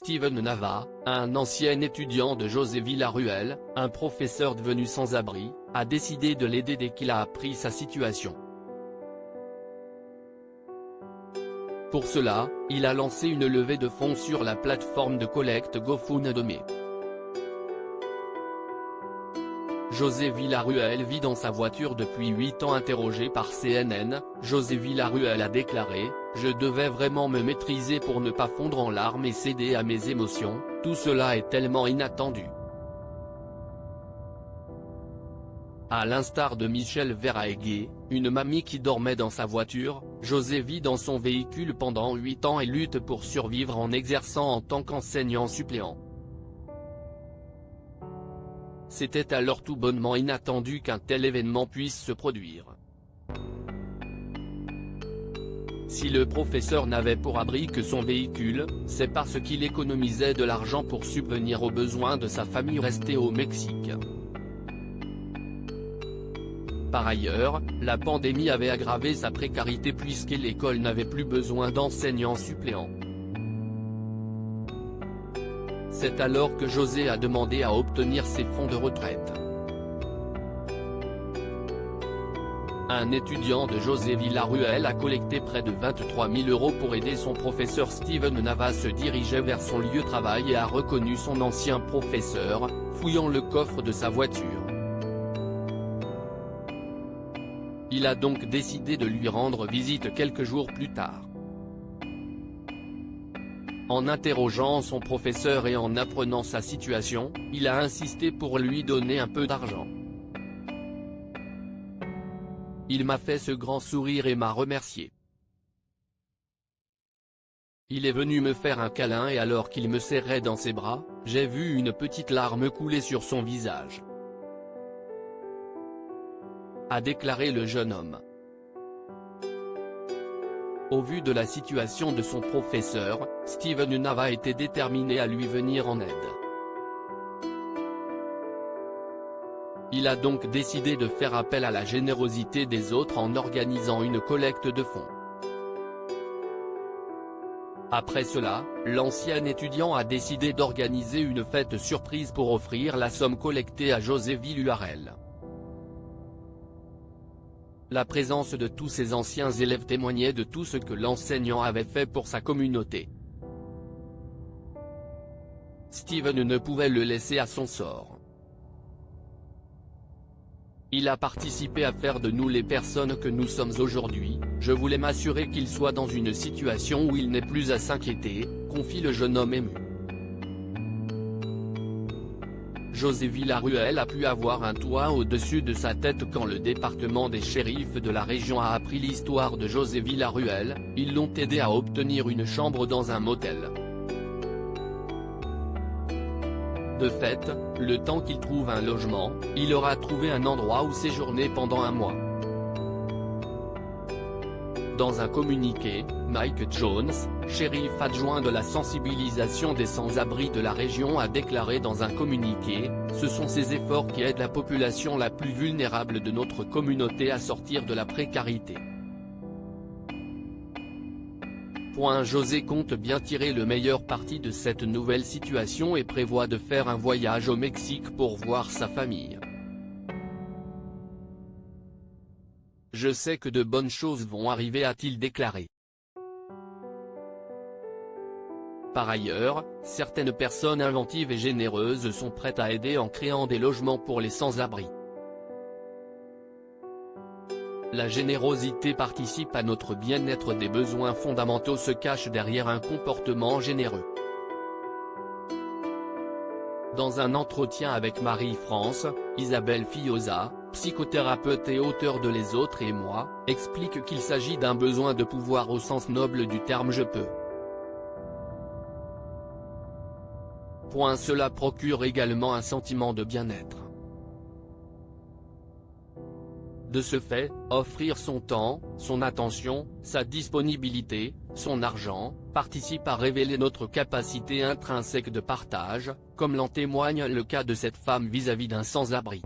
Steven Nava, un ancien étudiant de José Villarruel, un professeur devenu sans-abri, a décidé de l'aider dès qu'il a appris sa situation. Pour cela, il a lancé une levée de fonds sur la plateforme de collecte GoFundMe. José Villarruel vit dans sa voiture depuis 8 ans. Interrogé par CNN, José Villarruel a déclaré « Je devais vraiment me maîtriser pour ne pas fondre en larmes et céder à mes émotions, tout cela est tellement inattendu ». À l'instar de Michelle Verhaeghe, une mamie qui dormait dans sa voiture, José vit dans son véhicule pendant 8 ans et lutte pour survivre en exerçant en tant qu'enseignant suppléant. C'était alors tout bonnement inattendu qu'un tel événement puisse se produire. Si le professeur n'avait pour abri que son véhicule, c'est parce qu'il économisait de l'argent pour subvenir aux besoins de sa famille restée au Mexique. Par ailleurs, la pandémie avait aggravé sa précarité puisque l'école n'avait plus besoin d'enseignants suppléants. C'est alors que José a demandé à obtenir ses fonds de retraite. Un étudiant de José Villarruel a collecté près de 23 000 € pour aider son professeur. Steven Nava se dirigeait vers son lieu de travail et a reconnu son ancien professeur, fouillant le coffre de sa voiture. Il a donc décidé de lui rendre visite quelques jours plus tard. En interrogeant son professeur et en apprenant sa situation, il a insisté pour lui donner un peu d'argent. Il m'a fait ce grand sourire et m'a remercié. Il est venu me faire un câlin et alors qu'il me serrait dans ses bras, j'ai vu une petite larme couler sur son visage, a déclaré le jeune homme. Au vu de la situation de son professeur, Steven Nava était déterminé à lui venir en aide. Il a donc décidé de faire appel à la générosité des autres en organisant une collecte de fonds. Après cela, l'ancien étudiant a décidé d'organiser une fête surprise pour offrir la somme collectée à José Villarruel. La présence de tous ces anciens élèves témoignait de tout ce que l'enseignant avait fait pour sa communauté. Steven ne pouvait le laisser à son sort. Il a participé à faire de nous les personnes que nous sommes aujourd'hui, je voulais m'assurer qu'il soit dans une situation où il n'ait plus à s'inquiéter, confie le jeune homme ému. José Villarruel a pu avoir un toit au-dessus de sa tête quand le département des shérifs de la région a appris l'histoire de José Villarruel, ils l'ont aidé à obtenir une chambre dans un motel. De fait, le temps qu'il trouve un logement, il aura trouvé un endroit où séjourner pendant un mois. Dans un communiqué, Mike Jones, shérif adjoint de la sensibilisation des sans-abri de la région a déclaré dans un communiqué « Ce sont ces efforts qui aident la population la plus vulnérable de notre communauté à sortir de la précarité. » José compte bien tirer le meilleur parti de cette nouvelle situation et prévoit de faire un voyage au Mexique pour voir sa famille. Je sais que de bonnes choses vont arriver, a-t-il déclaré. Par ailleurs, certaines personnes inventives et généreuses sont prêtes à aider en créant des logements pour les sans-abri. La générosité participe à notre bien-être. Des besoins fondamentaux se cachent derrière un comportement généreux. Dans un entretien avec Marie-France, Isabelle Fioza, psychothérapeute et auteure de Les Autres et moi, explique qu'il s'agit d'un besoin de pouvoir au sens noble du terme je peux. Cela procure également un sentiment de bien-être. De ce fait, offrir son temps, son attention, sa disponibilité, son argent, participe à révéler notre capacité intrinsèque de partage, comme l'en témoigne le cas de cette femme vis-à-vis d'un sans-abri.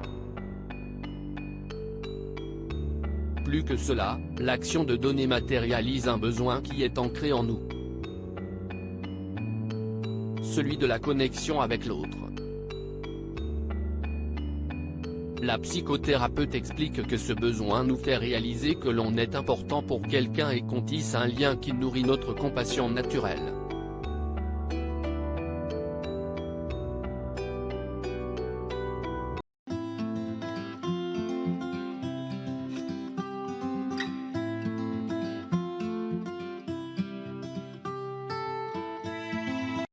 Plus que cela, l'action de donner matérialise un besoin qui est ancré en nous. celui de la connexion avec l'autre. La psychothérapeute explique que ce besoin nous fait réaliser que l'on est important pour quelqu'un et qu'on tisse un lien qui nourrit notre compassion naturelle.